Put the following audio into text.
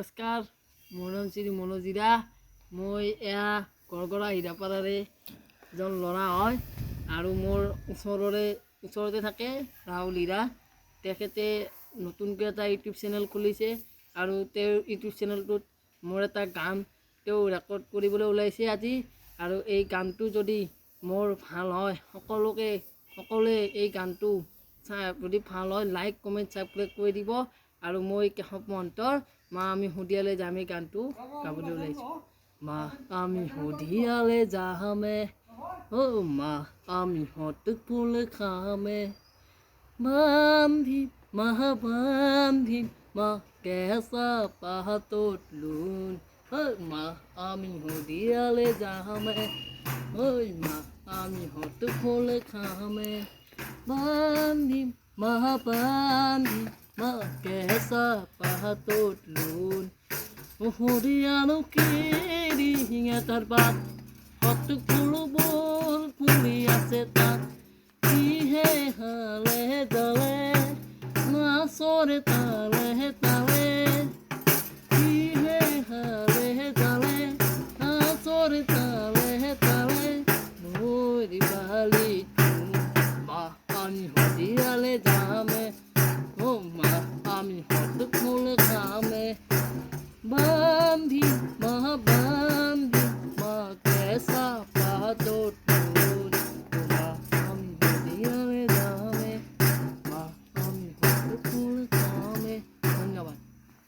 নমস্কাৰ, মোৰ নাম শ্ৰী মনোজিৰা। মই এয়া গড়গড়া হীৰাপাৰাৰে এজন ল'ৰা হয় আৰু মোৰ ওচৰতে থাকে ৰাহুল হীৰা। তেখেতে নতুনকৈ এটা ইউটিউব চেনেল খুলিছে আৰু তেওঁৰ ইউটিউব চেনেলটোত মোৰ এটা গান তেওঁ ৰেকৰ্ড কৰিবলৈ ওলাইছে আজি। আৰু এই গানটো যদি মোৰ ভাল হয়, সকলোৱে এই গানটো যদি ভাল হয় লাইক কমেণ্ট ছাবস্ক্ৰাইব কৰি দিব। আৰু মই কেশৱ মহন্তৰ মা আমি সুধিয়ালে যামে গানটো গাবলৈ ওলাইছোঁ। মা আমি সুধিয়ালে যামে, মা আমি হতফুল খামে, বান্ধিম মা কেঁচা পাহাতত লোন, মা আমি সুধিয়ালে যামে, মা আমি হতফুল খামে, বান্ধিম মা কেঁচা পাহাতত লোন, সুধিয়ালো কিৰি এটাৰ পাত, হতফুল বোৰ ফুলি আছে তাত, কিহে হালে ডালে নাচৰে তালে তালে, কিহে হালে ডালে নাচৰে তালে তালে, মোৰ বালি